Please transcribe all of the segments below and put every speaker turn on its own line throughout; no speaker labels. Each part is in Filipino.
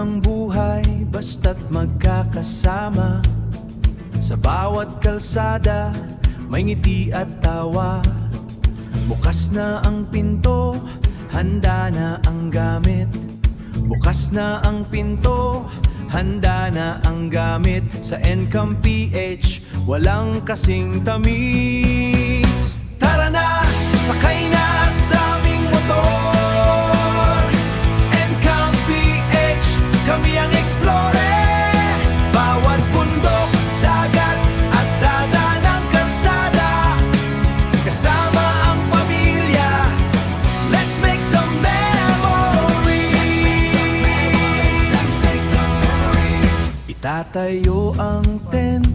ang buhay basta't magkakasama. Sa bawat kalsada may ngiti at tawa. Bukas na ang pinto, handa na ang gamit. Bukas na ang pinto, handa na ang gamit. Sa Encam PH, walang kasing tamis. Tara na, sakay na sa aming motor. Encam PH, kami ang explorer. Bawat bundok, dagat at dada ng kalsada. Kasama ang pamilya, let's make some memories. Itatayo ang tent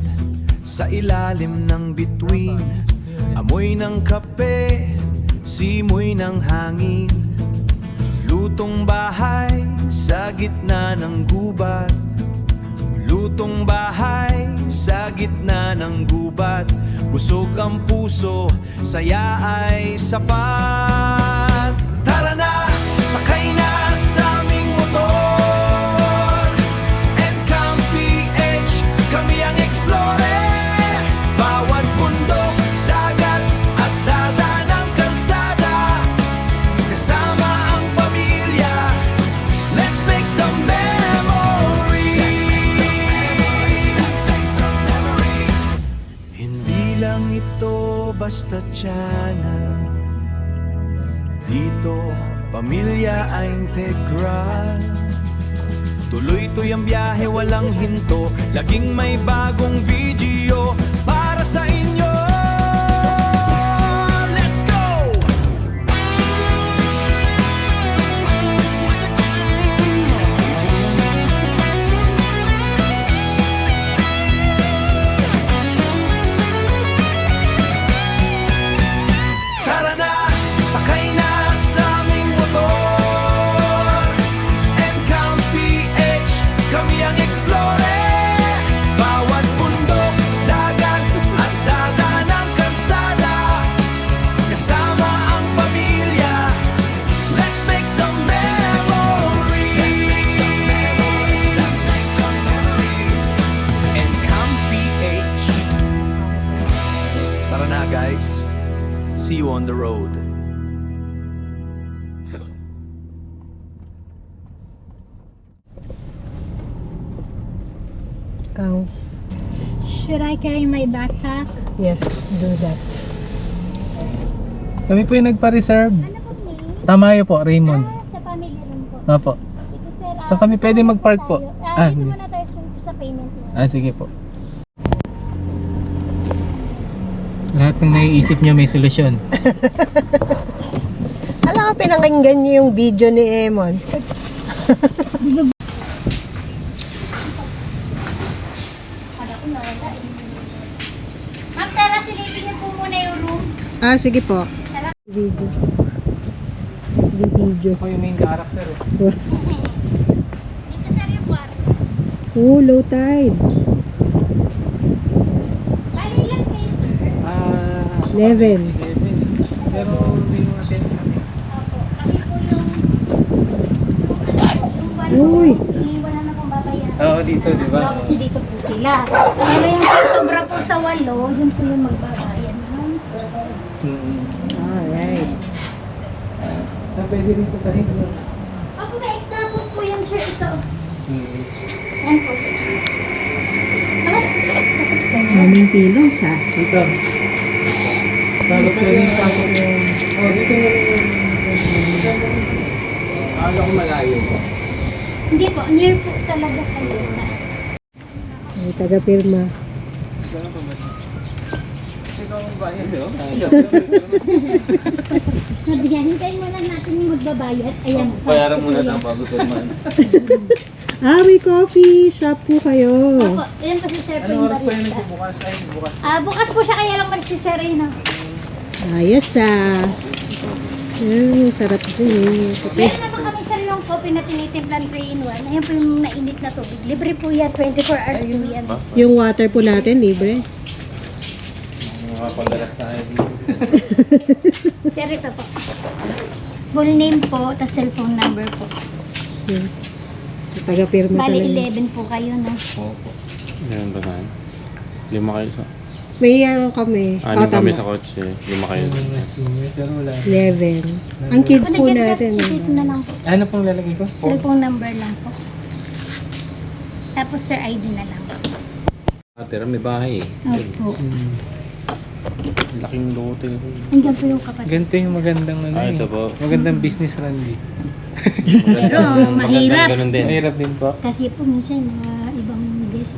sa ilalim ng bituin. Amoy ng kape, simoy ng hangin. Lutong bahay sa gitna ng gubat. Lutong bahay sa gitna ng gubat. Busog ang puso, saya ay sapat. Tara na, sakay na sa aming motor. Encam PH, kami ang explorer. Bawat bundok, dagat at dada ng kalsada. Kasama ang pamilya, let's make some memories. Hindi lang ito basta tiyanan. Dito, pamilya ay integral. Tuloy-tuloy ang biyahe, walang hinto. Laging may bagong video para sa inyo. Let's go! Tara na, sakay na sa aming motor. Encam PH, kami ang explorer. Bawat bundok, dagat at dada ng kalsada. Kasama ang pamilya, let's make some memories. Encam PH. Tara na guys, see you on the road.
Ikaw.
Should I carry my backpack?
Yes, do that.
Kami po yung nagpa-reserve.
Ano po name?
Tamayo po, Raymond.
Sa family room po.
Opo.
Ito, sir,
Saan kami
dito
pwede
muna
mag-park po?
tayo.
Ah,
Dito
hindi.
muna tayo sa payment mo.
Sige po. Lahat ng naiisip nyo may solusyon.
Alam ka, pinakinggan niyo yung video ni Emon.
Ma'am, tara, silipin niyo po muna yung room.
Ah, sige po. Video. Video.
Ako yung main character eh.
Dito, sir, yung kwarto.
Oh, low tide.
Bali lang kayo, sir.
11.
Pero may mga tent kami.
Opo. Kami po yung
Uy.
wala na pong babayaran.
Oo, dito, di ba?
Kasi dito po sila. Pero yung sobra po sa 8, yun po yung magbabayan. Ma'am.
Alright.
Pwede rin sa sahig.
Opo, may extra po yan, sir. Ito. Yan po, sir.
Daming pillows, ah.
Dito. Tapos pwede yung pasok yung... Oh, dito na rin yung... Akala ko malayo pa.
Hindi po, near po talaga kayo sa...
May taga-pirma.
Gano'n pa ba siya? Ikaw ang bayan, di ba?
Hintayin mo lang natin yung magbabayad. Ayan.
Bayaran muna ng bago ito man.
Ah, may coffee shop po kayo.
Opo, ayan po si Sir po
Anong
yung
oras pa yun
barista.
nagbubukas? Ay, bukas.
Bukas po siya kaya lang si Sir yun.
Ayos, ah. Sarap dyan, eh. Kape.
Meron naman kami, Sir, yung coffee na tinitimplan 3-in-1. Ayan po yung mainit na tubig. Libre po yan, 24 hours po yan.
Yung water po natin, libre.
Mga panggalas tayo dito.
Sir, ito po. Full name po, tas cellphone number po.
Yeah. Taga-pirma
Bali,
talaga.
11 po kayo, no?
Opo. Meron ba tayo? 5 kayo sa...
May ano kami.
Anim kami
tama.
sa kotse. 5 kayo.
Pero wala.
11. Ang kids po natin.
Dito na lang po.
Ano pong lalagay ko?
Cellphone number lang po. Tapos sir, ID na lang.
Tira, may bahay eh.
Opo.
Laking lote.
Andiyan po yung kapatid.
Ganito yung magandang ano
Ito
eh.
po.
Magandang business Randy.
Pero mahirap.
Ganun din.
Mahirap din po.
Kasi po minsan mga ibang guest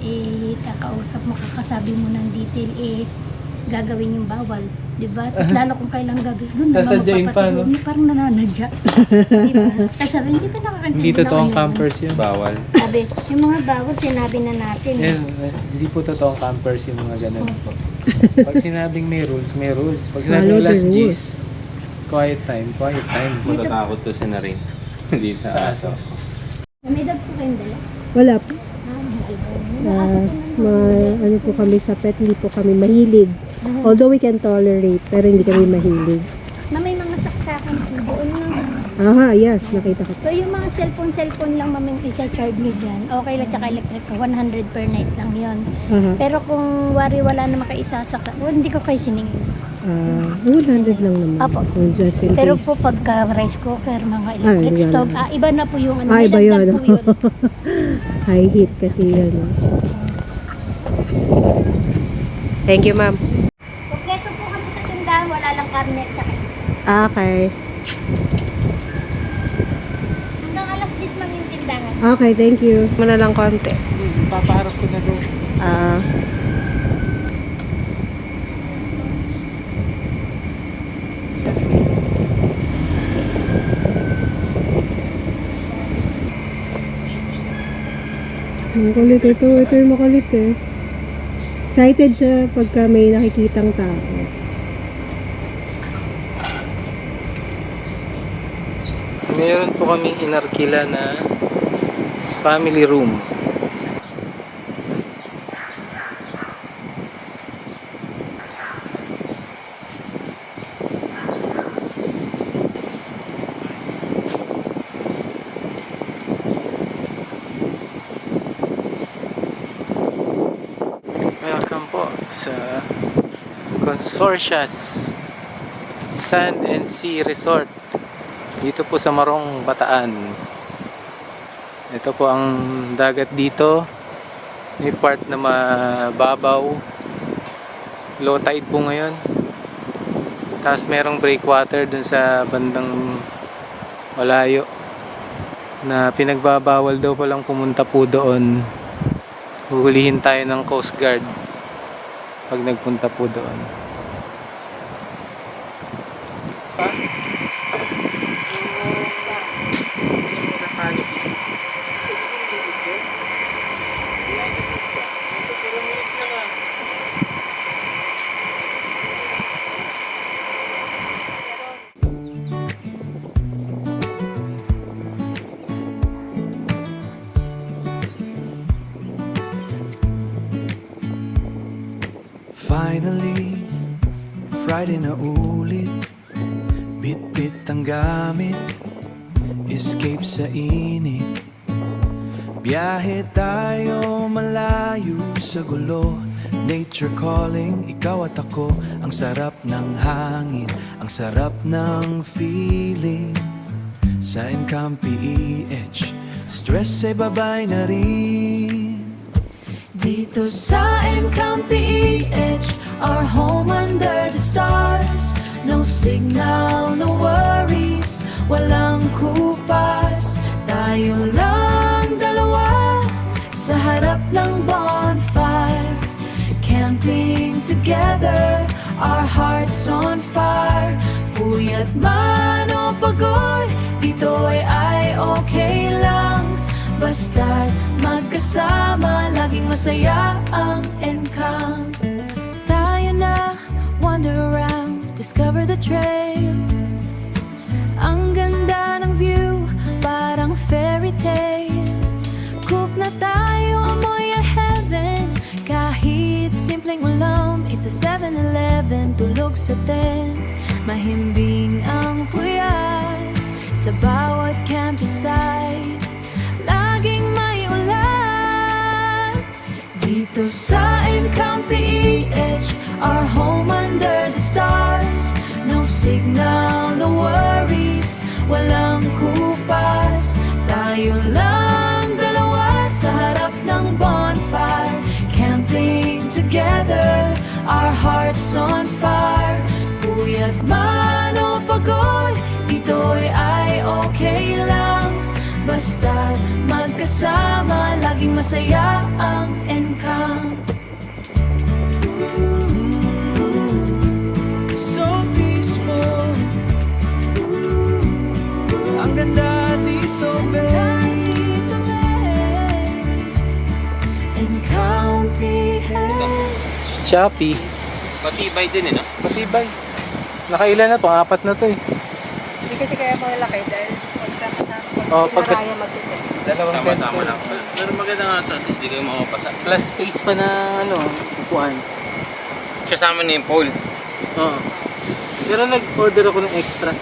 kakausap mo, kakasabi mo ng detail gagawin yung bawal. Diba? Tapos lalo kung kailang gabi, doon naman
Sasadyain pa, no?
magpapatulog. Parang nananadya. Diba? Tapos sabi, hindi pa nakakantay.
Hindi totoong campers yun.
Bawal.
Sabi, yung mga bawal, sinabi na natin.
Yan, hindi po totoong campers yung mga ganun po. Pag sinabing may rules, may rules. Pag
Follow
sinabing
the
last
rules.
G's, quiet time, quiet time.
Matatakot to si Narin. Hindi
Sa
sa
aso.
aso.
May dog po kayong dala?
Wala po.
Ah,
Ano po kami sa pet, hindi po kami mahilig. Although we can tolerate, pero hindi kami mahilig.
na may mga saksakan po doon na.
Aha, yes, nakita ko.
So yung mga cellphone lang mamang i-charge nyo dyan, okay lang, tsaka electric, 100 per night lang yon.
Aha.
Pero kung wari wala na makaisasaksa, well, hindi ko kayo siningin.
100 lang naman.
Apo.
Kung just in
Pero
case.
po pagka rice cooker, mga electric
yan.
stove, iba na po yung ano,
Ah, iba
may
yun.
dagdag po yun.
High heat kasi yun. Thank you, ma'am.
Kompleto po kami sa tindahan, wala lang karne at tsaka isda.
Okay.
Hanggang alas 10 mang yung tindahan.
Okay, thank you. Muna lang konti.
Papaharap ko na doon.
Makulit ito. Ito yung makulit eh. Excited siya pagka may nakikitang tao.
Meron po kaming inarkila na family room. Welcome po sa Consortia's Sand and Sea Resort dito po sa Marong, Bataan. Ito po ang dagat dito. May part na mababaw, low tide po ngayon, tapos merong breakwater dun sa bandang malayo na pinagbabawal daw palang pumunta po doon. Huhulihin tayo ng Coast Guard pag nagpunta po doon.
Finally, Friday na ulit. Bit-bit ang gamit, escape sa init. Biyahe tayo malayo sa gulo. Nature calling, ikaw at ako. Ang sarap ng hangin, ang sarap ng feeling. Sa Encampi EH, stress ay babay na rin.
Dito sa Encampi EH, our home under the stars. No signal, no worries, walang kupas. Tayo lang dalawa sa harap ng bonfire. Camping together, our hearts on fire. Puyat man o pagod, dito ay okay lang. Basta't magkasama, laging masaya ang Encamp. Tayo na, wander around, discover the trail. Ang ganda ng view, parang fairy tale. Cook na tayo, amoy ang heaven. Kahit simpleng ulam, it's a 7-Eleven. Tulog sa tent, mahimbing ang puyat sa bawat campsite. Laging Dito sa Encanto PH, our home under the stars. No signal, no worries, walang kupas. Tayo lang dalawa sa harap ng bonfire, camping together, our hearts on fire. Puyat man o pagod, dito'y ay okay lang. Basta magkasama, laging masaya ang Encanto.
So peaceful. Ang ganda dito, babe.
Encanto PH.
Shopee.
Matibay din no?
Matibay. Nakailan na to? 4 na to eh.
Hindi kasi kaya malaki dahil pagkakasama
Oh, pagkas-
Raya magtitip.
Dalawang
Tama-tama
ganito.
lang. Pero maganda nga ito, at least di kayo makapasa.
Plus space pa na ano, upuan.
Kasama na yung pole.
Oo. Pero nag-order ako ng extra.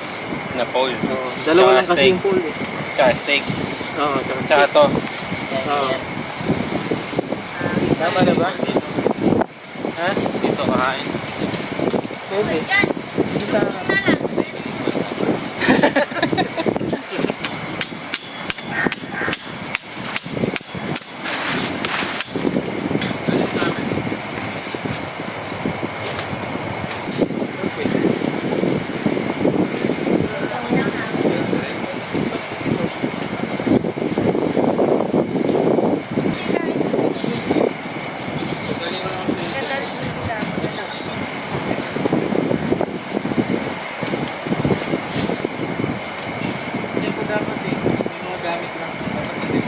Na pole.
Oo. Dalawa lang kasi
steak.
yung pool eh.
Tsaka steak.
Oo, tsaka
Tsaka to.
Oo. Tama na ba? Ha?
Dito kahain.
Pwede. Dito. Hindi po dapat eh. May mga gamit lang. Dapat hindi.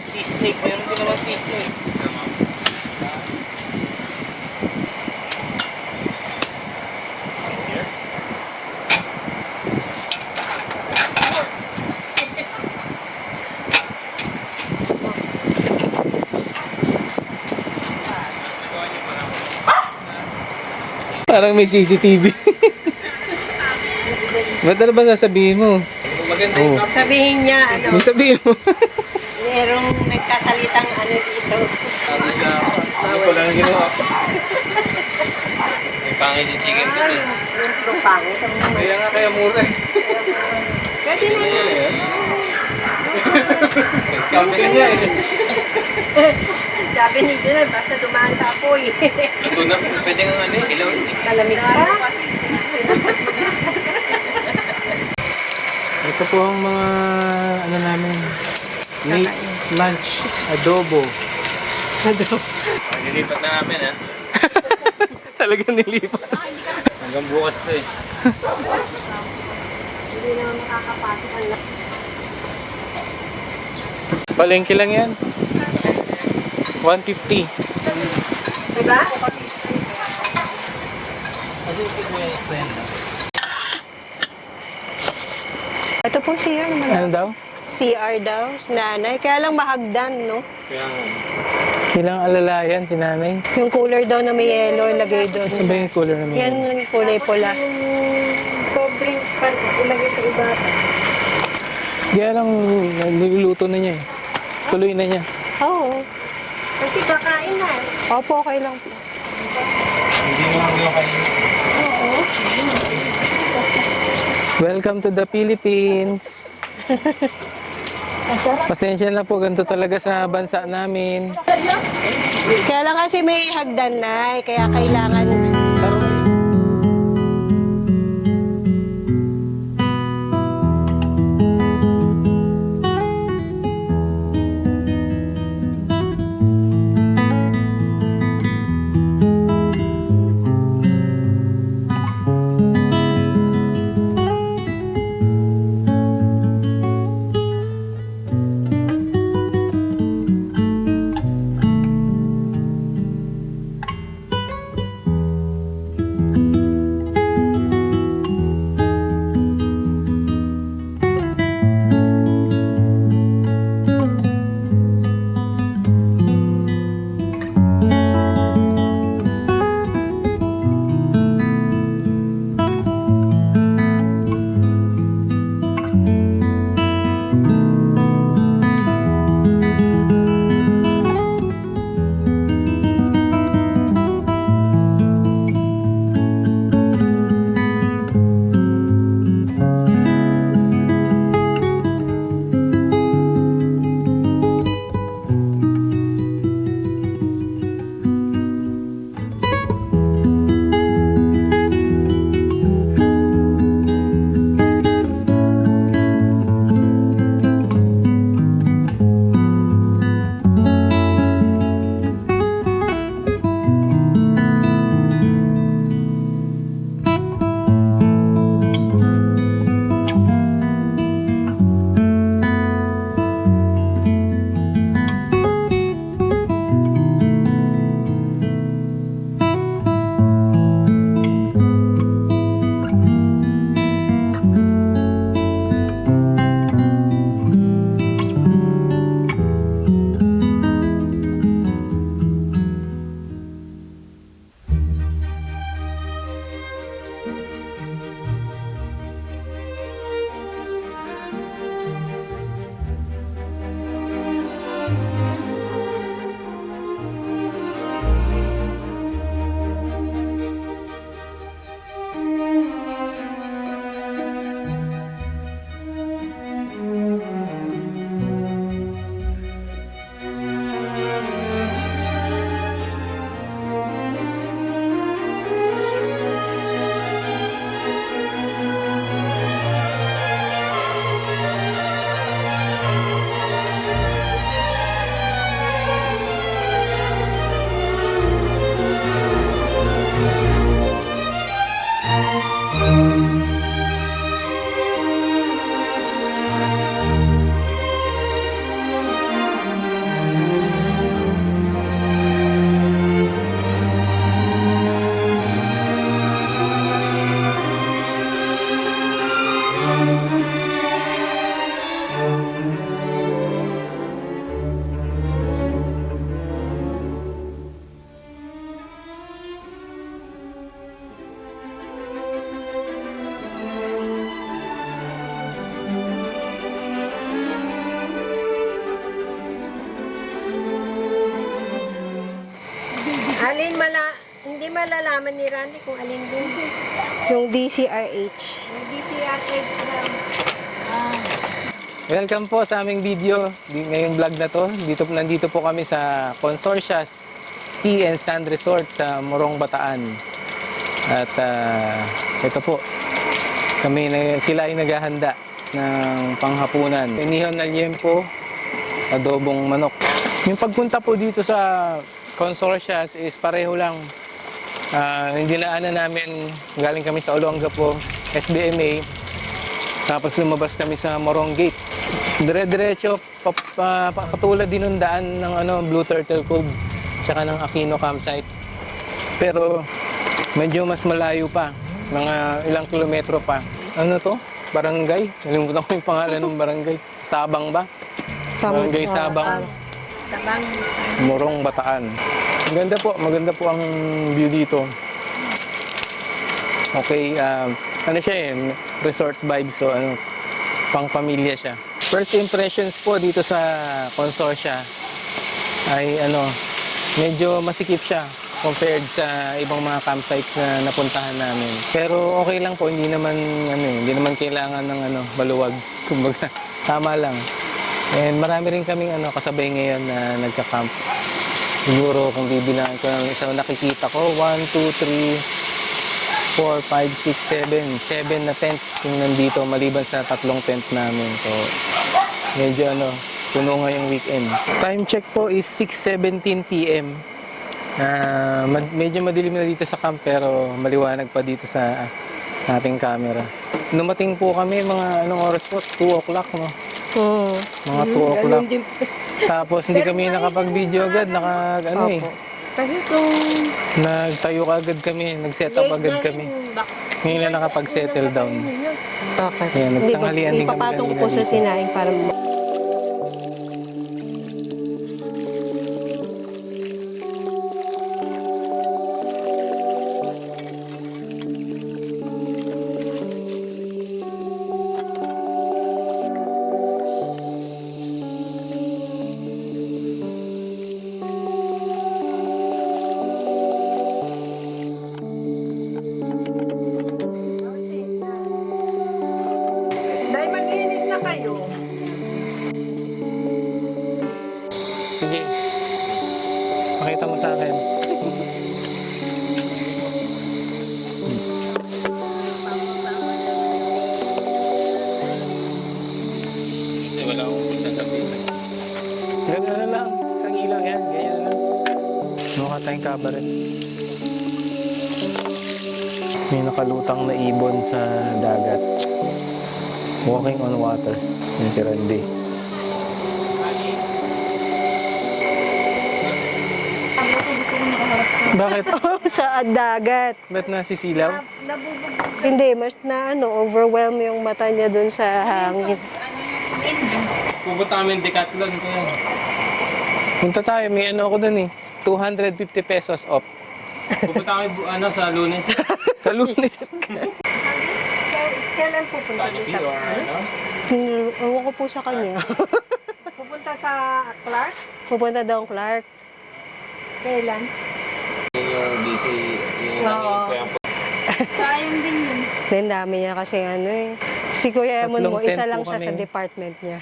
Sea snake. Mayroon din naman sea snake. Parang may CCTV. Ba't ano ba sasabihin mo?
Maganda
Oo.
Sabihin niya, ano,
May sabihin mo.
merong nagsasalitang ano dito.
Hindi ko lang ginawa.
May pangit yung chicken doon eh.
Yung pangit.
Kaya nga kaya mura eh.
Pwede na yun.
Kambing niya eh.
Sabi ni Dinal, basta dumaan sa apoy.
Ito na, pwede nga ano eh, ilaw yun eh.
Kalamig pa.
Ito po ang mga ano namin. Late lunch. Adobo.
Nilipat na namin ha.
Talagang nilipat.
Hanggang bukas to eh.
Hindi naman makakapasok ang lahat.
Palengke lang yan. 150.
Diba? Ito po CR naman.
Ano daw?
CR daw, nanay. Kaya lang mahagdan, no?
Kaya nga.
Silang alalayan si nanay.
Yung cooler daw na may yellow, ilagay doon.
Saan ba yung color na may?
Yan yung kulay pula. Soft drinks pa, ilagay sa iba.
Kaya lang niluluto na niya eh. Tuloy na niya.
Oo. Kasi kakain na. Opo, okay lang po.
Hindi mo lang yung kayo.
Welcome to the Philippines. Pasensya na po, ganito talaga sa bansa namin.
Kaya lang kasi may hagdan na, kaya kailangan Hindi malalaman ni Randy kung alin din. Yung DCRH. Yung DCRH lang.
Welcome po sa aming video ngayong vlog na to. Nandito po kami sa Consorcia's Sea and Sand Resort sa Morong, Bataan. At ito po, sila ay naghahanda ng panghapunan. Inihaw na liempo, adobong manok. Yung pagpunta po dito sa Consorcia's is pareho lang. Yung dinaanan namin, galing kami sa Olongapo, SBMA. Tapos lumabas kami sa Morong Gate. Dire-diretso, katulad din ng daan ng Blue Turtle Cove, tsaka ng Aquino Campsite. Pero medyo mas malayo pa, mga ilang kilometro pa. Ano to? Barangay? Nalimutan ko yung pangalan ng barangay. Sabang ba? Barangay Sabang. Morong, Bataan. Maganda po ang view dito. Okay, ano siya resort vibes, so pang pamilya siya. First impressions po dito sa Consorcia ay medyo masikip siya compared sa ibang mga campsites na napuntahan namin. Pero okay lang po, hindi naman kailangan ng baluwag. Kumbaga, tama lang. And marami rin kaming kasabay ngayon na nagka-camp. Siguro kung bibilangan ko ng isa nakikita ko, 1, 2, 3, 4, 5, 6, 7 na tents yung nandito maliban sa 3 tent namin. So medyo puno ngayong weekend. Time check po is 6:17 PM. Medyo madilim na dito sa camp pero maliwanag pa dito sa ating camera. Numating po kami mga anong oras po? 2 o'clock, no? Mga 2 o'clock. Tapos hindi kami nakapag-video agad,
Kasi kung
nagtayo agad kami, nag-set up agad kami. Ngayon na nakapag-settle down.
bakit?
Ayan, nagtanghalian din kami
Ipapatong ko
kanina
po sa
dito.
sinaing para
Sige. Pakita mo sa akin. Wala akong sasabihin. Ganyan na lang. Isang ilaw yan. Ganyan na lang. Mukha tayong kabaret. May nakalutang na ibon sa dagat. Walking on water. Yan si Randy. Bakit?
sa dagat.
Ba't nasisilaw?
Hindi, mas overwhelm yung mata niya dun sa hangin.
Pupunta kami Decathlon ko yan.
Punta tayo. May ako dun 250 pesos off.
Pupunta kami sa Lunes.
Sa Lunes.
Kailan pupunta
Jollibee or
Ewan ko po sa kanya.
Pupunta sa Clark?
Pupunta daw ang Clark.
Kailan?
yung DC, yung
Oo. Sayang din yun.
Then dami niya kasi Si Kuya Emon mo,
3
isa
tent
lang
po
siya sa
kami.
department niya.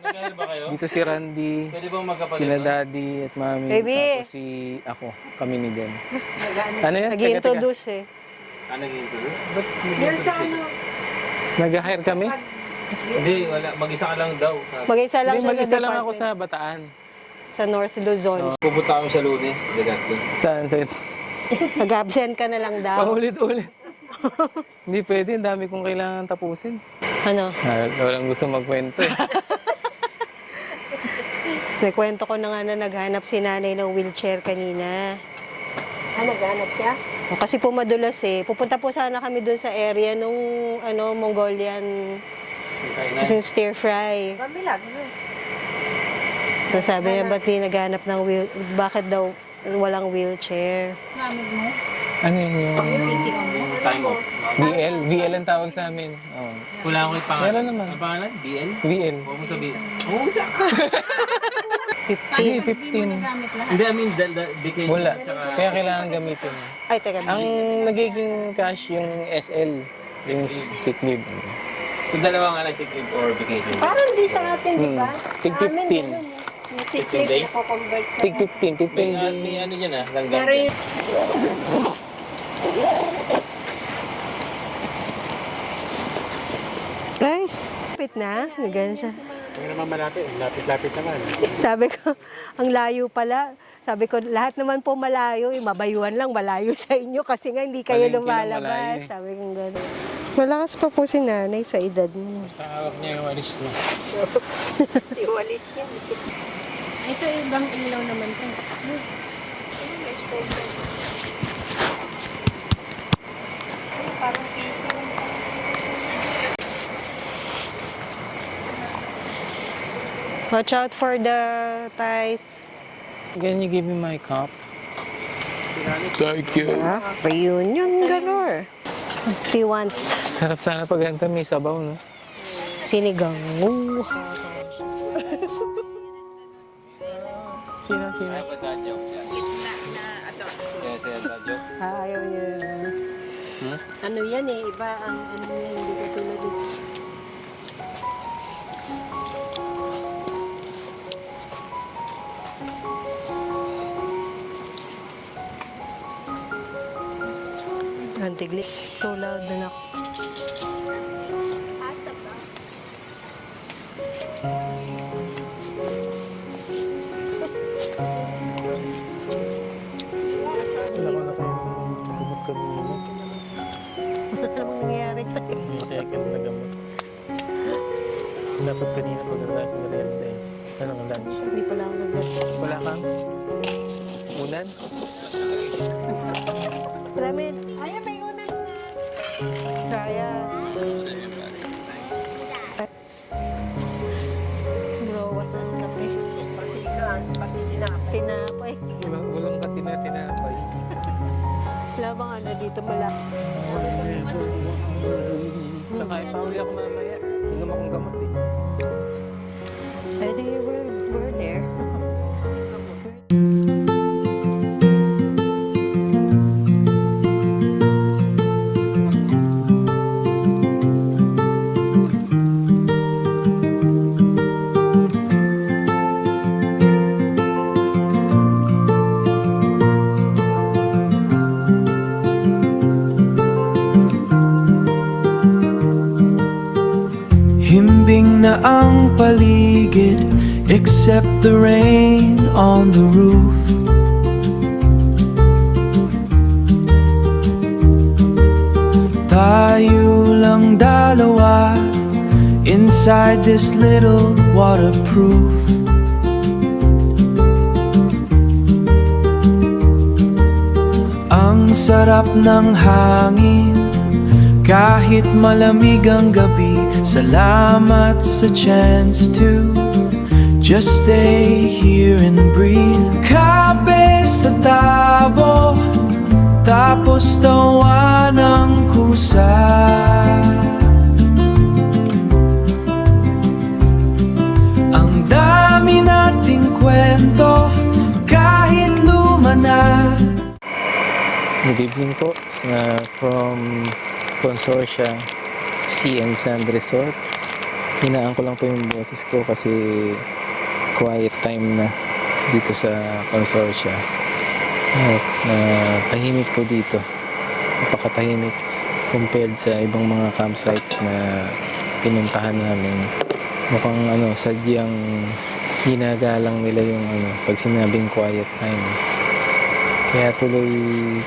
Nag-aral ba kayo?
Dito si Randy,
Pwede bang magkapatid?
sila Daddy at Mami.
Baby.
Tapos ako. Kami ni Den. Ano yan?
Nag-i-introduce eh.
Nag-interview?
Yan sa
Nag-hire kami?
Hindi, wala. Mag-isa ka lang daw.
Mag-isa lang
Hindi,
siya sa
mag-isa lang
department.
ako sa Bataan.
Sa North Luzon.
Pupunta kami sa Lunes, Decathlon.
Saan?
Mag-absent ka na lang daw.
Paulit-ulit. Hindi pwede, ang dami kong kailangan tapusin.
Ano?
Walang gusto magkwento eh.
Nakwento ko na nga na naghanap si nanay ng wheelchair kanina.
Naghanap siya?
Kasi po madulas eh. Pupunta po sana kami doon sa area nung Mongolian yung stir fry.
Mabilag.
So sabi niya, ba't di naghanap ng bakit daw walang wheelchair?
Gamit mo?
Ano yun yung...
Time off.
VL ang tawag sa amin. Oh.
Wala akong pangalan.
Meron naman.
Ang pangalan? BL?
VL.
Huwag mo sabihin.
15.
15.
Gamit lahat.
Hindi, I mean, decade.
Wala.
Tsaka-
Kaya kailangan gamitin.
Ay, teka.
Ang nagiging cash yung SL, yung sick leave.
Kung dalawa nga lang sick leave or vacation.
Parang di sa atin, di ba?
Tig 15.
Yung sick
15
leave
days?
na convert sa...
Tig 15. 15
May
days.
ano dyan langgam
Pero
dyan.
yung...
Ay, lapit na. Ganyan siya.
Hindi naman malapit. Lapit-lapit naman.
Sabi ko, ang layo pala. Sabi ko, lahat naman po malayo. Mabayuan lang, malayo sa inyo kasi nga hindi kayo
Palengke lang malayo
lumalabas.
eh.
Sabi ko gano'n. Malakas pa po si nanay sa edad niya.
Tawag niya yung walis mo.
Si Walis yan. Ito ibang ilaw naman to. Parang PC lang.
Watch out for the ties.
Can you give me my cup? Thank you.
Reunion galore. What do you want?
Sarap sana pag ganito may sabaw, no?
Sinigang. Ooh.
Sino?
Yes, joke.
Ayaw niya.
Ano yan eh, iba ang ano yan, hindi ka tulad dito.
Ang tigli. So loud na ako.
Wala ko na kayo gamot kanina.
Anong nangyayari sa'yo?
Yung second na gamot. Dapat kanina pagkatapos ng merienda eh. Ano ang lunch?
Hindi pala ako nag-gato.
Wala kang unan?
Lamin. Ay, may unan. Kaya. Browas at kape.
Pati dinapit.
Tinapay.
Walang katina-tinapay.
Wala bang ano dito malaki?
Kakain pa uli ako mamaya. Inom akong gamot eh.
Pwede, we're there.
Himbing na ang paligid except the rain on the roof. Tayo lang dalawa inside this little waterproof. Ang sarap ng hangin kahit malamig ang gabi. Salamat sa chance to just stay here and breathe. Kape sa tabo, tapos tawa ng kusa. Ang dami nating kwento, kahit luma na.
Good evening po from Consortia Sea and Sand Resort. Hinaan ko lang po yung boses ko kasi quiet time na dito sa Consortia. At tahimik po dito. Napakatahimik compared sa ibang mga campsites na pinuntahan namin. Mukhang sadyang ginagalang nila yung pag sinabing quiet time. Kaya tuloy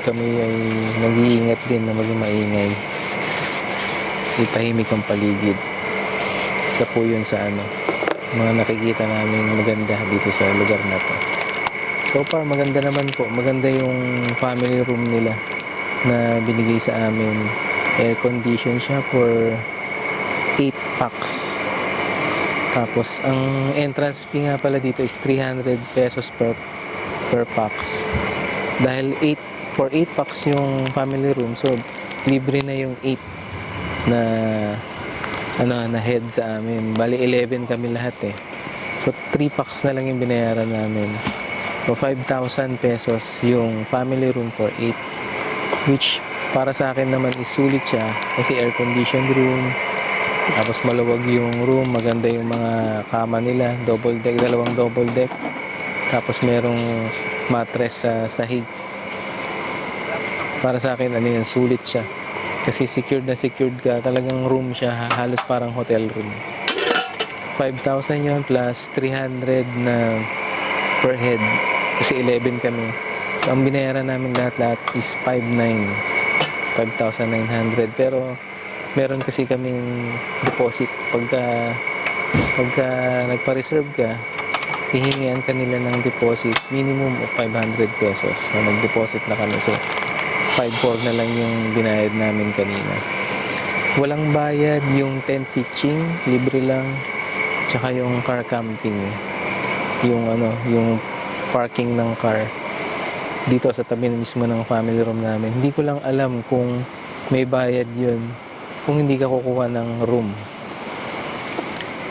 kami ay nag-iingat din na maging maingay. Kasi tahimik ang paligid. Isa po yun sa mga nakikita namin maganda dito sa lugar na to. So far, maganda naman po. Maganda yung family room nila na binigay sa amin. Air condition siya for 8 packs. Tapos, ang entrance fee nga pala dito is 300 pesos per packs. Dahil for 8 packs yung family room, so libre na yung 8 na head sa amin. Bali 11 kami lahat eh. So 3 packs na lang yung binayaran namin. So 5,000 pesos yung family room for 8, which para sa akin naman is sulit siya kasi air conditioned room. Tapos maluwag yung room, maganda yung mga kama nila, double deck, dalawang double deck. Tapos merong mattress sa sahig. Para sa akin, yun, sulit siya. Kasi secured na secured ka, talagang room siya, halos parang hotel room. 5,000 yun plus 300 na per head. Kasi 11 kami. So, ang binayaran namin lahat-lahat is 5,900. Pero meron kasi kaming deposit pagka nagpa-reserve ka, hihingian ka nila ng deposit minimum of 500 pesos. So nag-deposit na kami, so 5,400 na lang yung binayad namin kanina. Walang bayad yung tent pitching, libre lang, tsaka yung car camping, yung parking ng car dito sa tabi mismo ng family room namin. Hindi ko lang alam kung may bayad yun kung hindi ka kukuha ng room.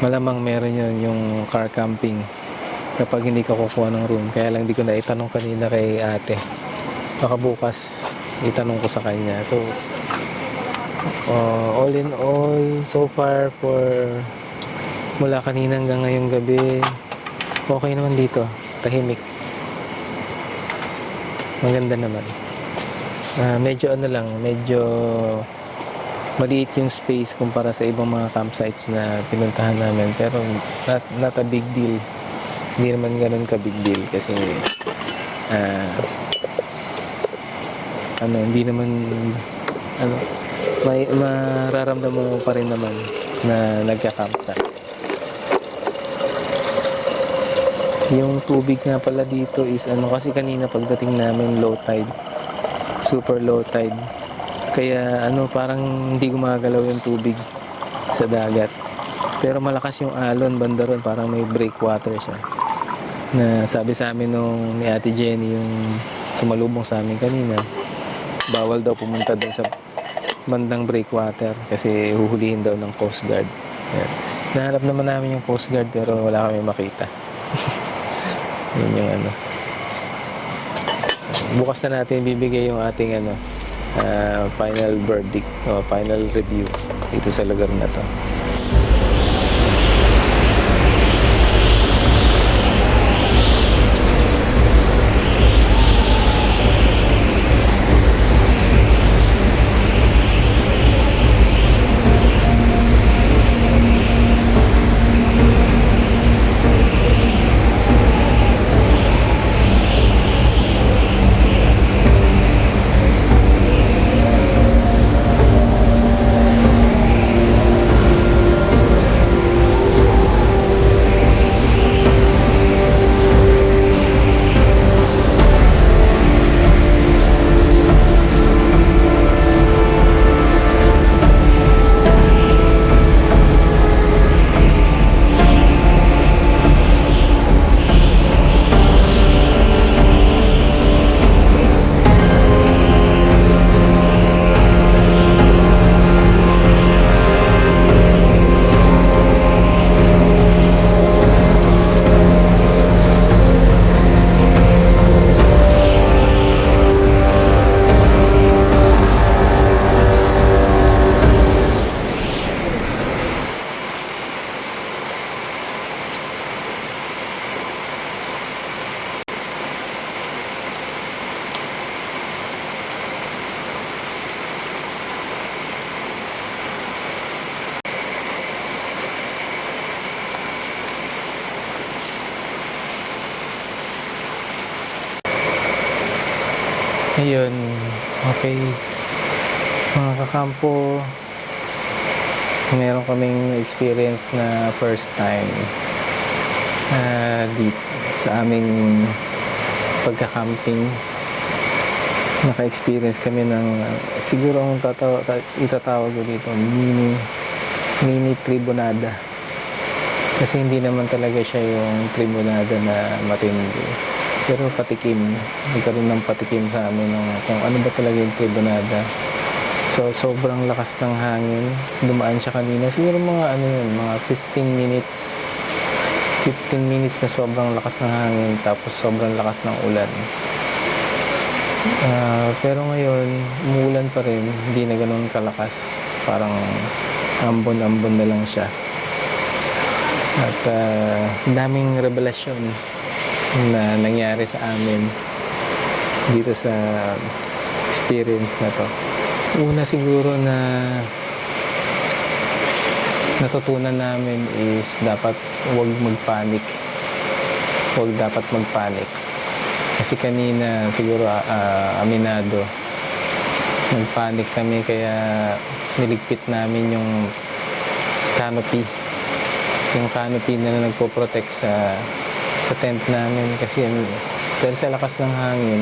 Malamang meron yun, yung car camping, kapag hindi ka kukuha ng room. Kaya lang hindi ko na itanong kanina kay ate. Baka bukas itanong ko sa kanya. So all in all, so far mula kanina hanggang ngayong gabi, okay naman dito, tahimik, maganda naman. Medyo maliit yung space kumpara sa ibang mga campsites na pinuntahan namin, pero not a big deal. Hindi naman ganun ka big deal kasi hindi naman may mararamdaman mo pa rin naman na nagka-camp ka. Yung tubig nga pala dito is kasi kanina pagdating namin low tide, super low tide. Kaya parang hindi gumagalaw yung tubig sa dagat. Pero malakas yung alon banda ron, parang may breakwater siya. Na sabi sa amin ni Ate Jenny, yung sumalubong sa amin kanina, bawal daw pumunta doon sa bandang breakwater kasi huhulihin daw ng Coast Guard. Yan. Nahanap naman namin yung Coast Guard pero wala kami makita. Yun yung Bukas na natin bibigay yung ating final verdict o final review dito sa lugar na to. Ayun, okay. Mga kakampo, meron kaming experience na first time dito sa aming pagka-camping. Naka-experience kami ng siguro ang itatawag ko dito mini tribunada, kasi hindi naman talaga siya yung tribunada na matindi, pero patikim, nagkaroon ng patikim sa amin ng kung ano ba talaga yung tribunada. So sobrang lakas ng hangin, dumaan siya kanina, siguro mga ano yun, mga 15 minutes na sobrang lakas ng hangin, tapos sobrang lakas ng ulan. Pero ngayon, umuulan pa rin, hindi na ganun kalakas. Parang ambon-ambon na lang siya. At daming revelasyon na nangyari sa amin dito sa experience na to. Una siguro na natutunan namin is dapat huwag magpanik. Huwag dapat magpanik. Kasi kanina, siguro aminado, nagpanik kami kaya niligpit namin yung canopy. Yung canopy na nagpo-protect sa tent namin. Kasi dahil sa lakas ng hangin,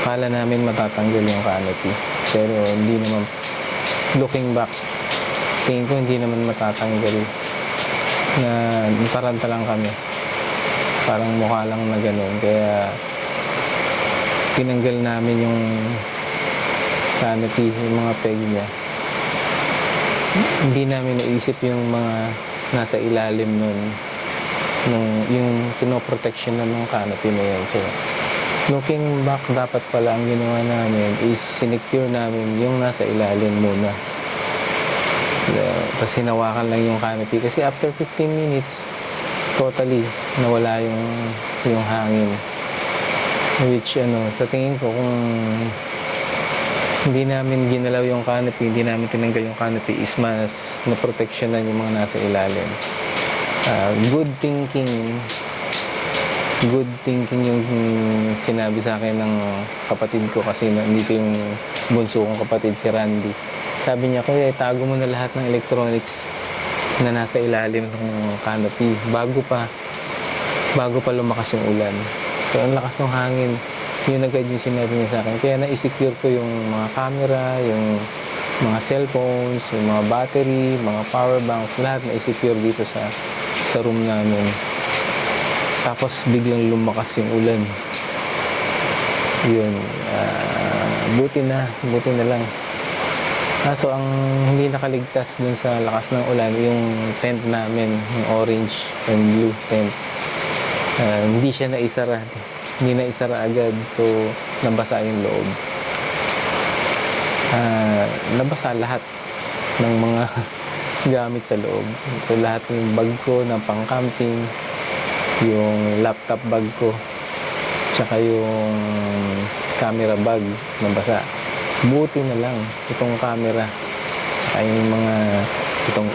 kala namin matatanggal yung canopy. Pero hindi naman, looking back, tingin ko hindi naman matatanggal. Na nataranta lang kami. Parang mukha lang na ganun. Kaya tinanggal namin yung canopy, yung mga peg niya. Hindi namin naisip yung mga nasa ilalim nun, yung pinoprotection na ng canopy na yun. So, looking back, dapat pala ang ginawa namin is sinecure namin yung nasa ilalim muna. Tapos hinawakan lang yung canopy. Kasi after 15 minutes, totally nawala yung hangin. Which sa tingin ko, kung hindi namin ginalaw yung canopy, hindi namin tinanggal yung canopy, is mas naproteksyonan yung mga nasa ilalim. Good thinking yung sinabi sa akin ng kapatid ko, kasi nandito yung bunso kong kapatid, si Randy. Sabi niya, kuya, itago mo na lahat ng electronics na nasa ilalim ng canopy bago pa lumakas yung ulan. So ang lakas ng hangin, yun agad yung sinabi niya sa akin. Kaya na-secure ko yung mga camera, yung mga cellphones, yung mga battery, mga power banks, lahat na-secure dito sa room namin. Tapos biglang lumakas yung ulan. Yun, buti na lang. So ang hindi nakaligtas dun sa lakas ng ulan, yung tent namin, yung orange and blue tent. Hindi siya naisara. Hindi naisara agad. So, nabasa yung loob. Nabasa lahat ng mga gamit sa loob. So, lahat ng bag ko na pang-camping, yung laptop bag ko, tsaka yung camera bag, nabasa. Buti na lang itong camera, tsaka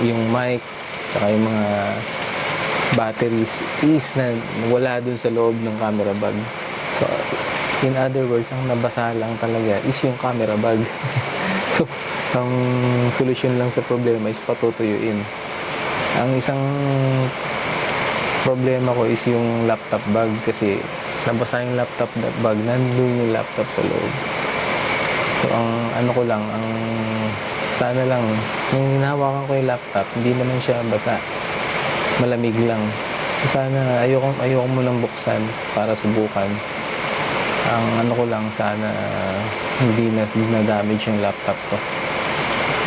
yung mic, tsaka yung mga batteries is na wala dun sa loob ng camera bag. So, in other words, ang nabasa lang talaga is yung camera bag. So, ang solusyon lang sa problema is patutuyuin. Ang isang problema ko is yung laptop bag, kasi nabasa yung laptop bag, nandun yung laptop sa loob. So, ang sana lang, nung hinahawakan ko yung laptop, hindi naman siya basa. Malamig lang. So, sana, ayoko mo nang buksan para subukan. Ang ko lang, sana hindi na damage yung laptop ko.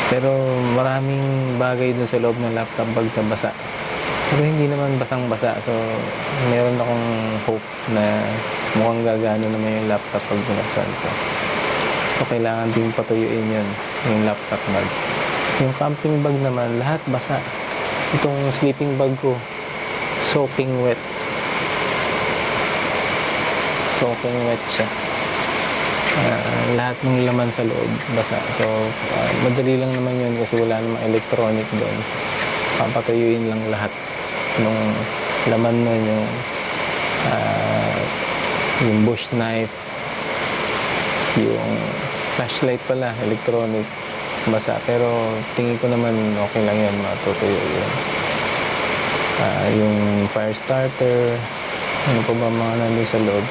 Pero maraming bagay dun sa loob ng laptop bag na basa. Pero hindi naman basang-basa. So, meron akong hope na mukhang gagano naman yung laptop pag binuksan ko. So, kailangan din patuyuin yun, yung laptop bag. Yung camping bag naman, lahat basa. Itong sleeping bag ko, soaking wet. Soaking wet siya. Lahat ng laman sa loob, basa. So, madali lang naman yun kasi wala namang electronic doon. Papatuyuin lang lahat ng laman nun, yung bush knife, Yung flashlight pala, electronic, basa. Pero tingin ko naman okay lang yan, matutuyo yun. Yung fire starter, ano pa ba mga nandun sa loob?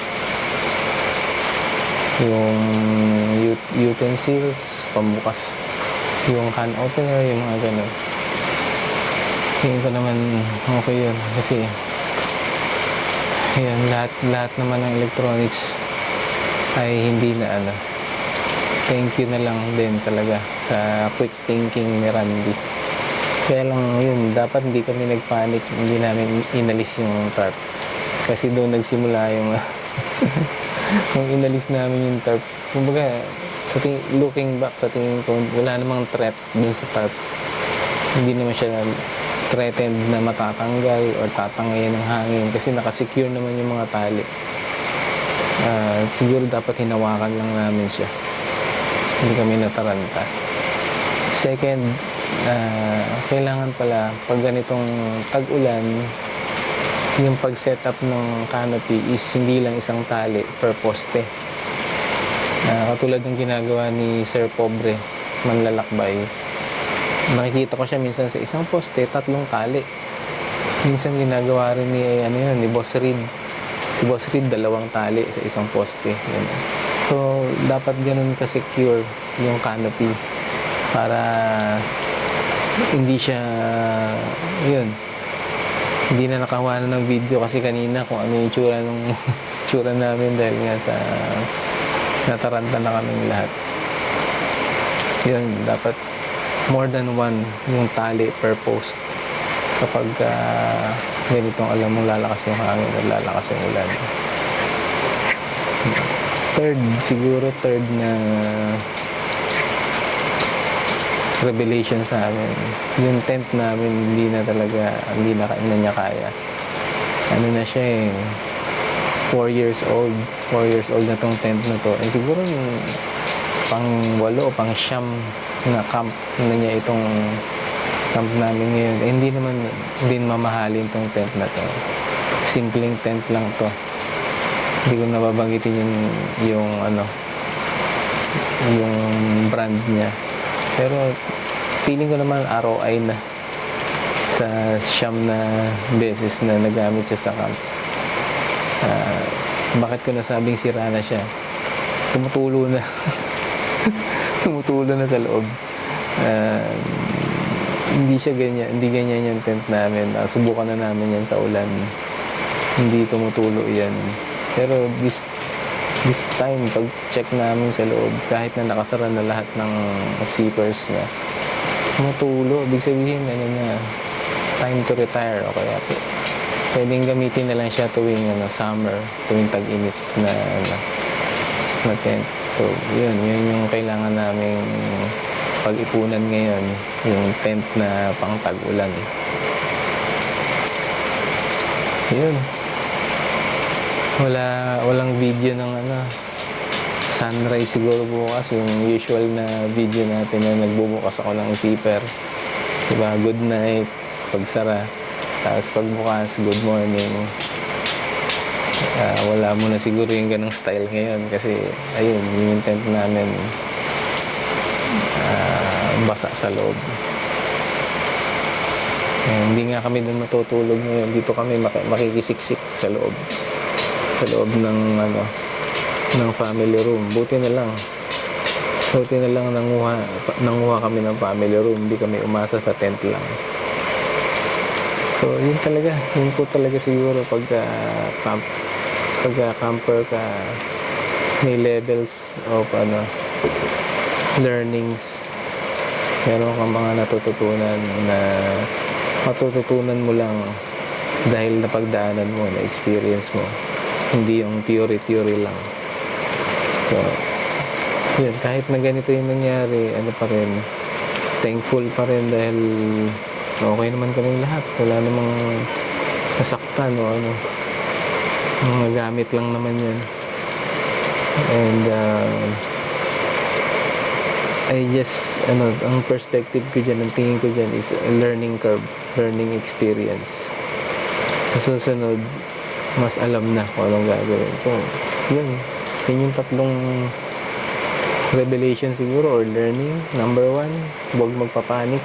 Yung utensils, pambukas, yung can opener, yung mga ganun. Tingin ko naman okay yun kasi yan, lahat naman ng electronics ay hindi na ano. Thank you na lang din talaga sa quick thinking ni Randy. Kaya lang yun, dapat hindi kami nagpanic, hindi namin inalis yung tarp. Kasi doon nagsimula yung nung inalis namin yung tarp. Kumbaga, looking back sa tingin ko, wala namang threat doon sa tarp. Hindi naman siya threatened na matatanggal or tatangayin ng hangin kasi nakasecure naman yung mga tali. Siguro dapat hinawakan lang namin siya. Hindi kami nataranta. Second, kailangan pala pag ganitong tag-ulan, yung pag-setup ng canopy is hindi lang isang tali per poste. Katulad ng ginagawa ni Sir Pobre, manlalakbay. Nakikita ko siya minsan sa isang poste, 3 tali. Minsan ginagawa rin ni Boss Reed. Si Boss Reed, 2 tali sa isang poste. Yan. So, dapat ganun ka-secure yung canopy para hindi siya, hindi na nakakuha ng video kasi kanina kung ano yung tsura namin dahil nga sa nataranta na kaming lahat. Yun, dapat more than one yung tali per post kapag ganitong alam mong lalakas yung hangin at lalakas yung ulan. Third na revelation sa amin, yung tent namin hindi na niya kaya. Ano na siya 4 years old na tong tent na to. Siguro pang 8 o pang 9 na camp na niya itong camp namin ngayon. Hindi naman din mamahalin tong tent na to. Simpleng tent lang to. Hindi ko nababanggitin yung brand niya. Pero feeling ko naman ROI na sa 9 na beses na nagamit siya sa camp. Bakit ko nasabing sira na siya? Tumutulo na. Tumutulo na sa loob. Hindi ganyan yung tent namin. Subukan na namin yan sa ulan. Hindi tumutulo yan. Pero this time, pag check namin sa loob, kahit na nakasara na lahat ng zippers niya, tumutulo. Ibig sabihin, time to retire. O kaya pwedeng gamitin na lang siya tuwing summer, tuwing tag-init na tent. So, yun yung kailangan naming pag-ipunan ngayon, yung tent na pang tag-ulan. Yun. Walang video ng sunrise siguro bukas, yung usual na video natin na nagbubukas ako ng zipper. Diba? Good night, pagsara. Tapos pagbukas, good morning. Wala mo na siguro yung ganong style ngayon kasi ayun, yung tent namin basa sa loob. Hindi nga kami doon matutulog ngayon. Dito kami makikisiksik sa loob ng ng family room. Buti na lang nanguha kami ng family room. Hindi kami umasa sa tent lang. So yun po talaga siguro pagka camper ka, may levels of learnings. Meron kang mga natututunan na matututunan mo lang dahil napagdaanan mo, na experience mo, hindi yung theory lang. So yun, kahit na ganito yung nangyari, pa rin, thankful pa rin dahil okay naman kaming lahat, wala namang nasaktan o mga gamit lang naman yan. And I just ang perspective ko dyan, ang tingin ko dyan is a learning curve, learning experience. Sa susunod, mas alam na kung anong gagawin. So yun yung 3 revelation siguro or learning. Number 1, huwag magpapanik.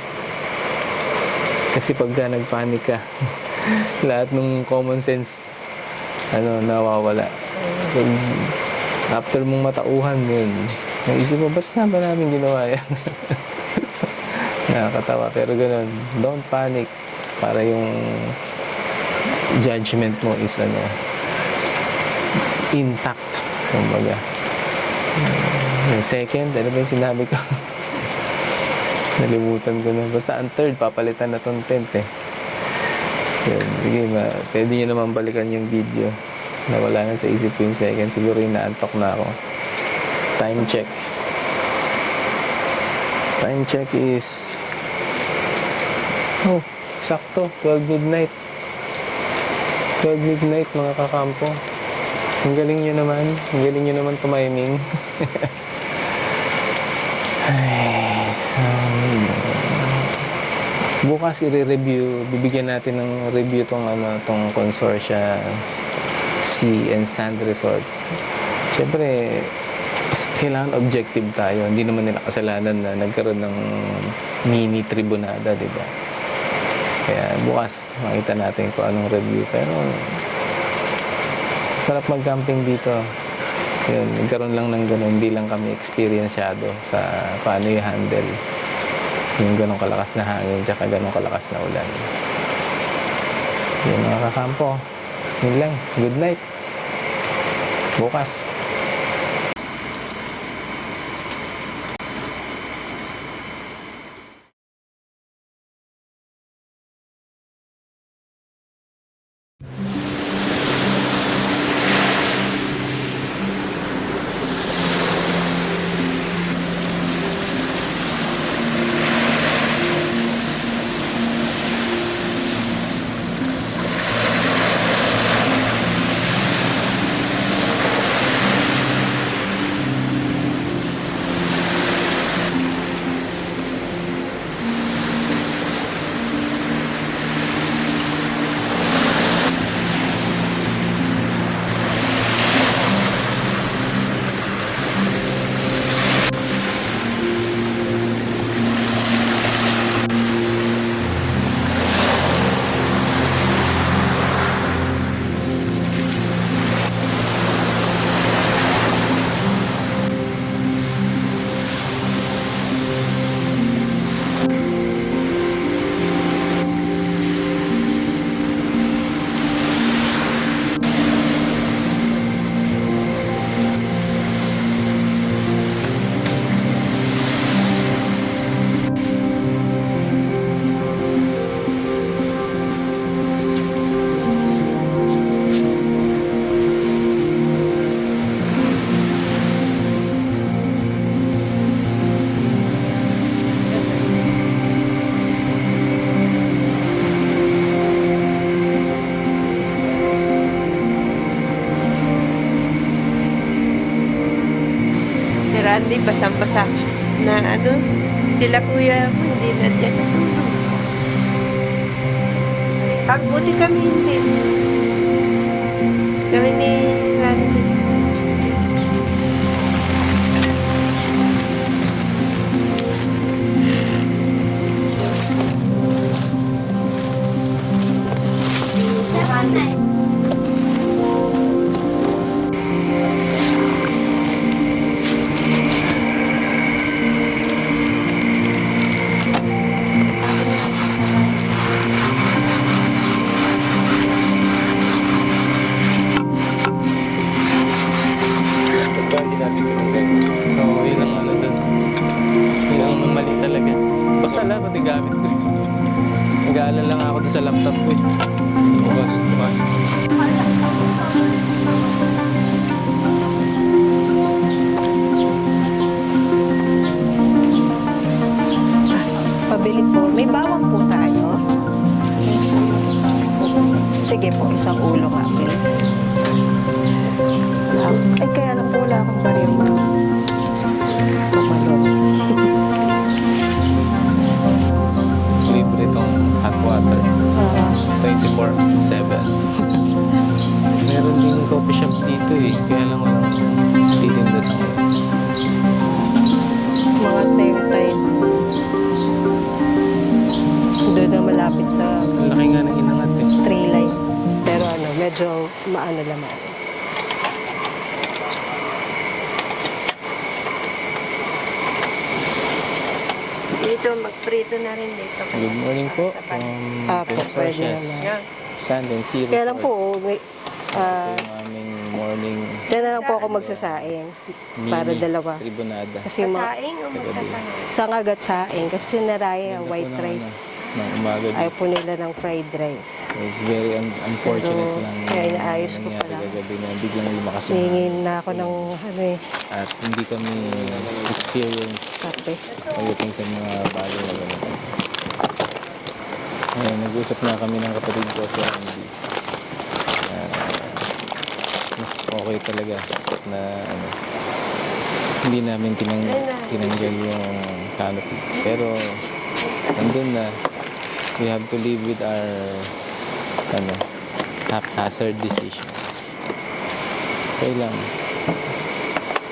Kasi pagka nagpanik ka, lahat ng common sense nawawala. Pag after mong matauhan yun, naisip mo, ba't nga ba namin ginawa yan? Nakakatawa, pero ganun, don't panic. Para yung judgment mo is intact, kumbaga. Yung second, ano ba yung sinabi ko? Nalimutan ko na. Basta ang third, papalitan na tong tent eh. Yun, sige, pwede nyo naman balikan yung video. Nawala na sa isip ko yung second. Siguro yung naantok na ako. Time check. Time check is... Oh, sakto. 12 midnight. 12 midnight mga kakampo. Ang galing nyo naman. Ang galing nyo naman tumiming. Ay, so... Bukas i-review, bibigyan natin ng review tong Consortia Sea and Sand Resort. Siyempre, kailangan objective tayo. Hindi naman nila kasalanan na nagkaroon ng mini tribunada, di ba? Kaya bukas makita natin kung anong review. Pero sarap mag-camping dito. Yun, nagkaroon lang ng gano'n. Hindi lang kami experienceado sa paano i-handle yung ganong kalakas na hangin tsaka ganong kalakas na ulan. Yun mga kakampo. Yun lang. Good night. Bukas.
Randy, basang-basa na sila kuya mo, hindi na dyan. Pagbuti kami hindi. Kami ni Randy.
Oo, yun ang dun. Yun ang mali talaga. Basta lang, pati gamit ko. Nag-aalala lang ako dun sa laptop ko.
Pabili po. May bawang po tayo. Sige po, isang ulo nga, please. Ay, kaya lang po wala akong baril. Tumalon.
Libre tong hot water. 24/7. Meron din coffee shop dito eh. Kaya lang walang titinda sa ngayon.
ano laman.
Dito, magprito na rin dito.
Good morning po.
Apo, pwede naman.
Sand and Sea
Kaya lang
Resort.
po, may,
Ito yung aming morning
dyan na lang po ako magsasaing para
mini
dalawa.
tribunada.
Kasi
Kasaing o magkasaing?
sa ngagat saing, kasi sinaraya
Ganda po
white
ng
rice.
ng umaga dito.
Ayaw po nila ng fried rice.
It's very unfortunate
Pero,
lang
kaya inaayos ko
nangyari
pala.
kagabi na biglang lumakas yung
Hingin
hangin.
na ako ng ano eh,
At hindi kami experienced
kape.
pagdating sa mga bagay na ganito. Ngayon, nag-usap na kami ng kapatid ko sa Andy. Mas okay talaga na ano, hindi namin tinanggal yung canopy. Pero nandun na, we have to live with our ano, haphazard decision. Okay lang.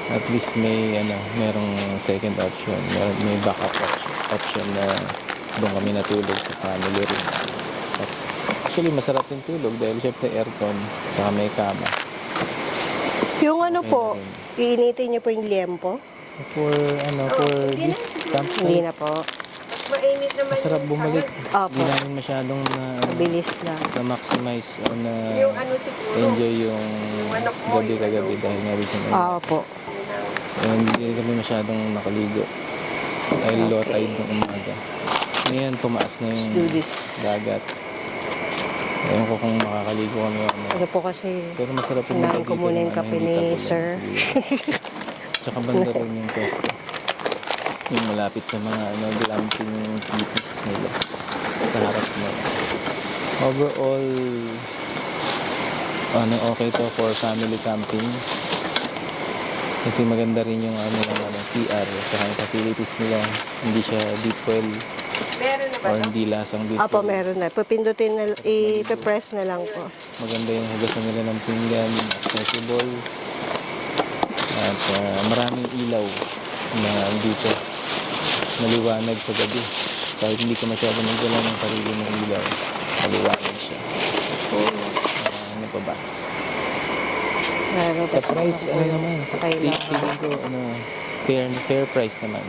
At least merong second option, may backup option na doon kami natulog sa family room. At actually, masarap yung tulog dahil syempre aircon, saka may kama.
Yung ano po, iinitin niyo po yung liempo?
For this
Hindi
campsite,
na po.
Mainit naman
masarap bumalik.
Opo.
Hindi namin masyadong
Mabilis lang.
na-maximize o na
yung ano siguro.
enjoy yung gabi kagabi dahil nga rin sa
Opo.
hindi kami masyadong nakaligo dahil low tide ng umaga. Ngayon tumaas na
Let's
yung
do this.
dagat. Ewan ko kung makakaligo kami o ano.
Ano po kasi,
Pero masarap yung
Kailangan ko muna yung kape ni Sir.
Tsaka banda rin yung pwesto. Yung malapit sa mga glamping teepees nila. Sa harap na. Overall, okay to for family camping. Kasi maganda rin yung CR. Saka yung facilities nila. Hindi siya deep well.
Meron na ba
Or
to?
hindi lasang deep
Apo,
well.
meron na. Pipindutin na, ipe-press na lang po.
Maganda yung hugasan nila ng pinggan, accessible. At maraming ilaw na dito. Maliwanag sa gabi. Kahit hindi ka masyado magdala ng sarili ng ilaw, maliwanag siya. Ano pa ba?
Meron
Sa price, naman?
Kailangan.
Feeling ko, fair price naman.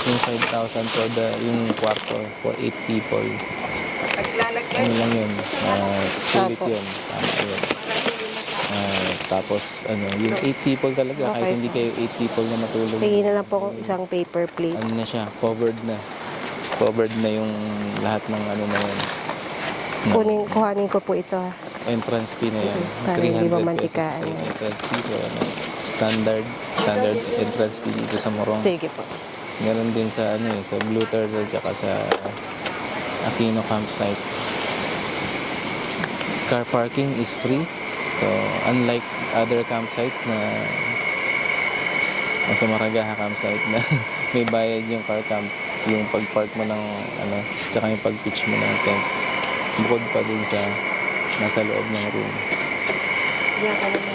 Yung 5,000 for yung kwarto for 8 people.
Paglalagyan.
Lang yun. Sulit
Apo.
yun. Tama yun. Tapos, yung 8 people talaga. Kahit
Okay.
hindi kayo 8 people na matulog.
Tingin na lang po kung isang paper plate.
Ano na siya, covered na. Covered na yung lahat ng na yun.
Kuhanin ko po ito.
Entrance fee na yan.
Para hindi
300
mamantikaan.
pesos sa entrance fee. So, standard entrance fee dito sa Morong.
Sige po.
Meron din sa sa Blue Turtle tsaka sa Aquino campsite. Car parking is free. So, unlike other campsites na sa Maragaha campsite na may bayad yung car camp, yung pag-park mo ng tsaka yung pag-pitch mo ng tent. Bukod pa dun sa nasa loob ng room.
Yan ka naman.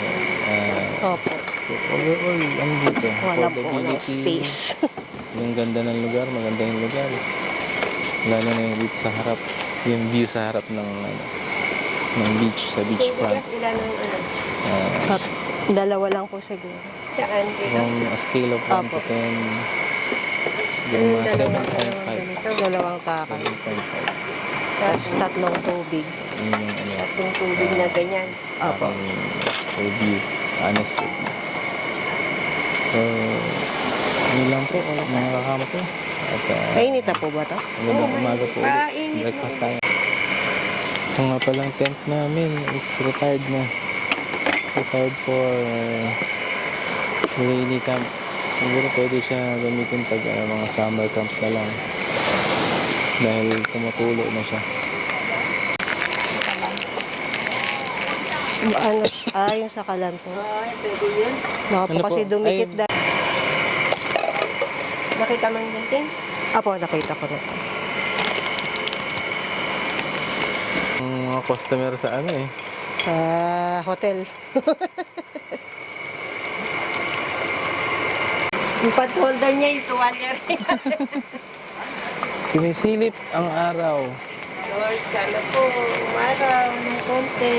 Opo.
So, overall, dito?
Wala po ng
Affordability,
space.
yung ganda ng lugar, maganda yung lugar. Lalo na yung dito sa harap, yung view sa harap ng beach, sa beachfront.
Ilan ang
At dalawa lang po siguro.
Saan dito?
From a scale of 1 to 10, siguro mga 7.5.
Dalawang takal.
7.5.
Tapos tatlong tubig.
Yun yung
Tatlong tubig na ganyan.
Opo.
review, honest review. So, yun lang po, mga kakampo. At
Mainit na po ba ito?
magandang umaga po ulit.
Mainit
Breakfast tayo. Ito nga palang tent namin is retired na. Retired for rainy camp. Siguro pwede siya gamitin pag mga summer camp na lang. Dahil tumutulo na siya.
Yung sakalan po.
Ay, pwede yun.
Baka po
Ano
kasi
po?
dumikit
Ay.
dahil.
Nakita mo yung ginting?
Apo, nakita ko na.
Ang mga customer sa
Sa hotel.
Yung pad holder niya, yung tuwalya rin.
sinisilip ang araw.
Lord, sana po umaraw ng konti.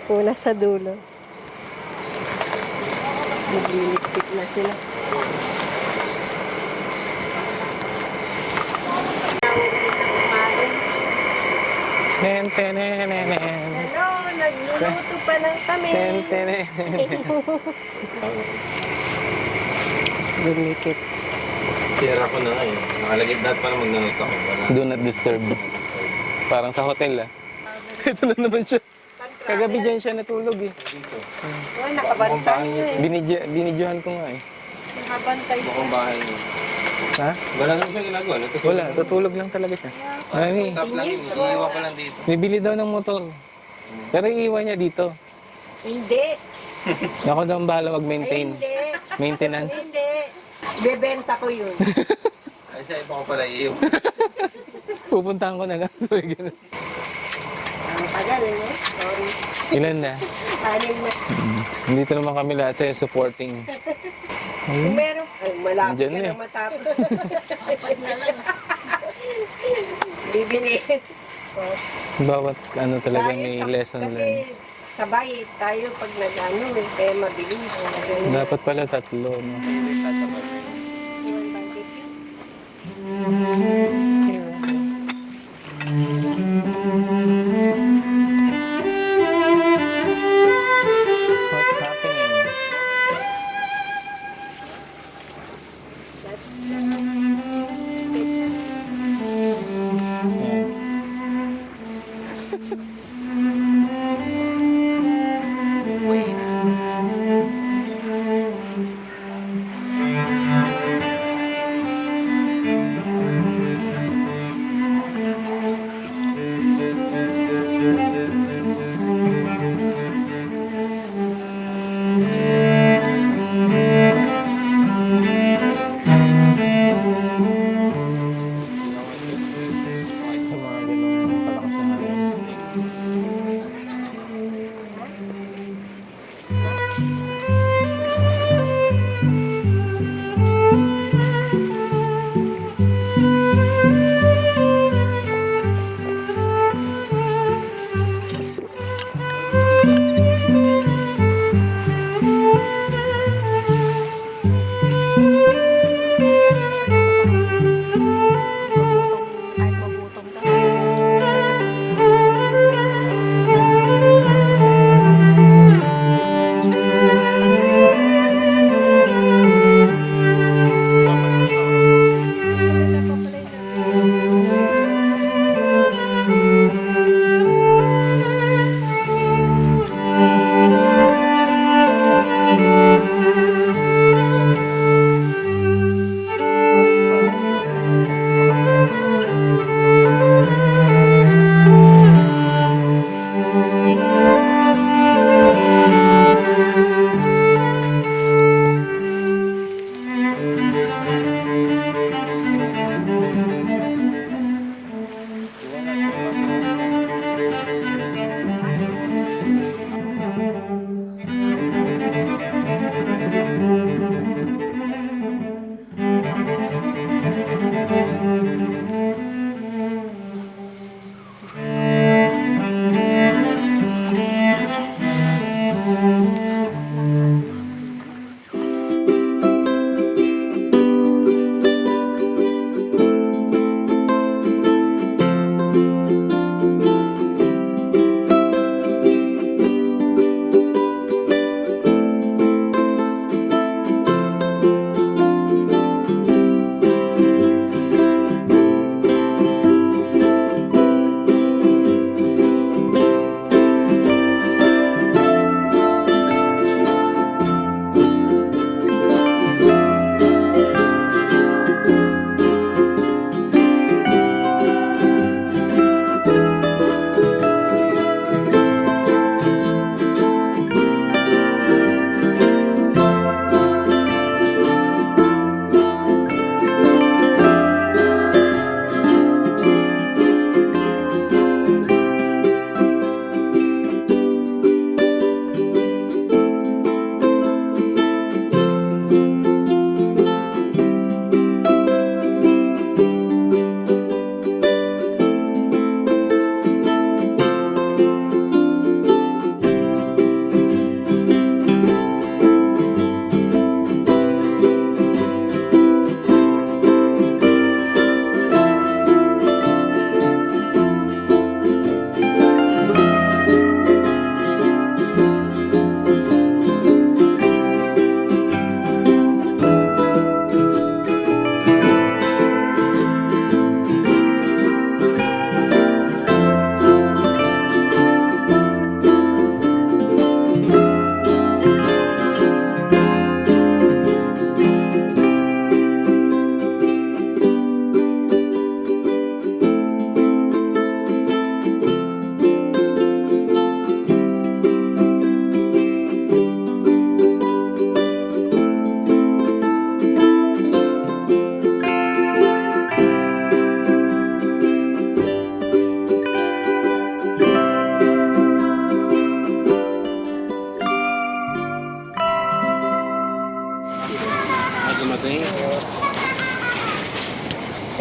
Una sa dulo. Nagliligpit na sila.
Nen, tenen, nenen.
Hello, nagluluto pa lang kami.
Ten, tenen. Lumikit.
Tira ko na nga eh. Nakalagay dahil pa na mag-note ako. Wala.
Do not disturb. Parang sa hotel ah. Ito na naman siya. Kagabi dyan siya natulog eh.
Oh, nakabantay na eh.
Binidyohan ko nga eh.
Nakabantay na.
Mukhang bahay niyo.
Ha?
Wala naman siya ginagawa. Natutulog.
Wala, tutulog lang talaga siya. Mami,
Stop lang yun. Iiwan pa lang dito.
bibili daw ng motor. Pero iiwan niya dito.
Hindi.
Ako daw ang bahala mag-maintain.
Hindi.
Maintenance.
Hindi. Bebenta ko yun.
Ay, siya iba ko pala iiwan.
Pupuntahan ko na lang. So, ganun.
Ang tagal eh. Sorry.
Ilan na?
6 na.
Dito naman kami lahat sa'yo supporting.
Kung meron, ay, malapit
Nandiyan
ka
na
na
eh.
matapos. Bibili.
Bawat ano talaga
Tayo
may
sa-
lesson
kasi
learned.
sabay tayo pag nag-ano eh, kaya mabilis.
Dapat pala 3, no? What's happening? Yan.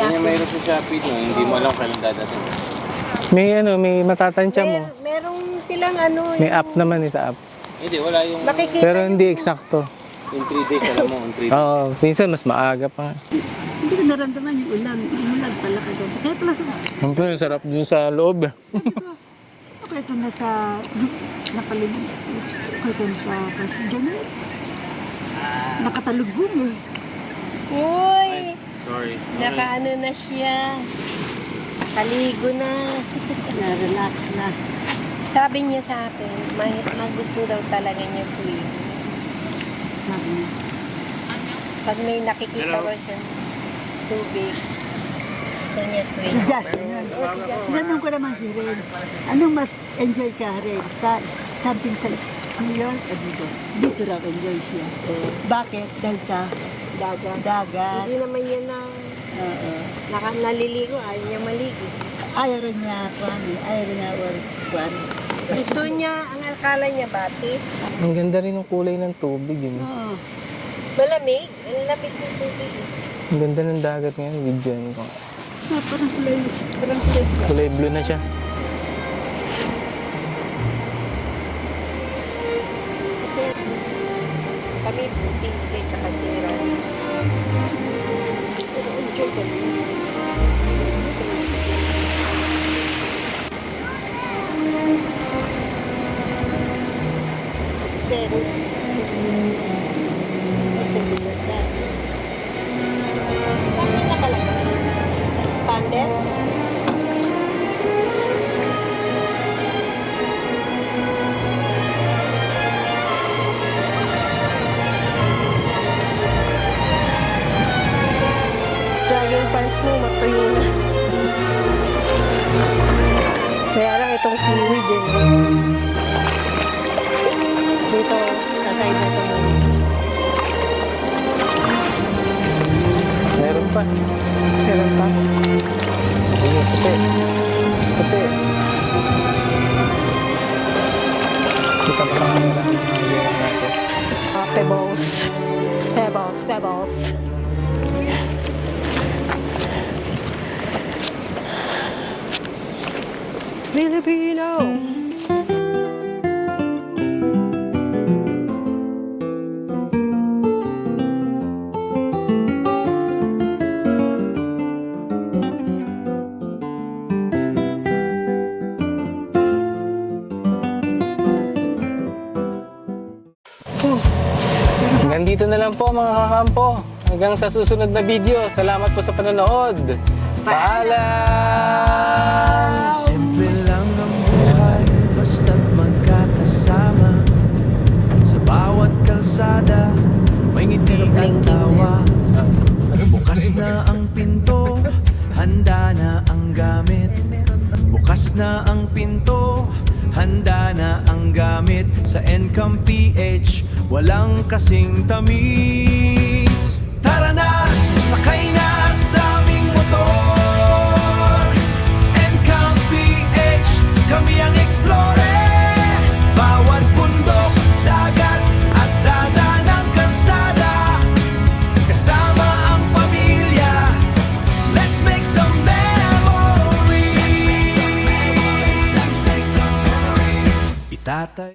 Kanya mayroon sa Shopee, no? Hindi mo alam kailan dadating.
May matatansya mo.
Merong silang ano,
May app naman sa app.
Hindi, wala yung
makikita.
Pero hindi eksakto.
in 3 days, alam mo, in 3 days.
Oo, minsan mas maaga pa nga.
Hindi ko naramdaman yung ulan. Umulan pala kagabi. Kaya pala sa...
Siyempre, sarap dun sa loob.
Sino kaya ito nasa... Napalimutan. Kaya ito nasa... Diyan eh. Nakatalugong eh.
Uy!
Sorry.
Nakaano na siya. Kaligo na.
Na-relax na.
Sabi niya sa akin, magusto daw talaga niya swim.
Sabi niya.
Pag may nakikita ko siya tubig, gusto niya swim.
Si Jasper yun. Tinanong ko naman si Ren. Anong mas enjoy ka, Ren? Sa camping sa New York o dito? Dito raw enjoy siya. Bakit? Dahil sa dagat.
Hindi naman niya na
Oo.
naliligo, ayaw niya maligo.
Ayaw rin niya kwan. Ayaw rin niya kwan.
Gusto niya, ang akala niya batis.
Ang ganda rin ng kulay ng tubig. Yun.
Oo.
Malamig. Ang lamig ng tubig.
Ang ganda ng dagat ngayon. Video ko.
Parang kulay.
Kulay blue na siya.
Kami buti tsaka sira. Pero enjoy kami. Zero. Saan yung nakalagay? Expanded?
jogging pants mo, matuyo na. Kaya lang itong seaweed din. Dito, sa side na ito.
Meron pa.
Meron pa.
Ayun, puti. Puti. Kita pa sa camera. Ayan natin.
Pebbles. Pebbles, pebbles. Filipino!
Hanggang dito na lang po mga kakampo. Hanggang sa susunod na video. Salamat po sa panonood. Paalam!
Simple lang ang buhay, basta't magkakasama. Sa bawat kalsada, may ngiti at tawa. Bukas na ang pinto, handa na ang gamit. Bukas na ang pinto, handa na ang gamit. Sa Encamp PH, walang kasing tamis. Tara na, sakay na sa aming motor. Encamp PH, kami ang explorer. Bawat bundok, dagat at dada ng kalsada. Kasama ang pamilya, let's make some memories. Itatay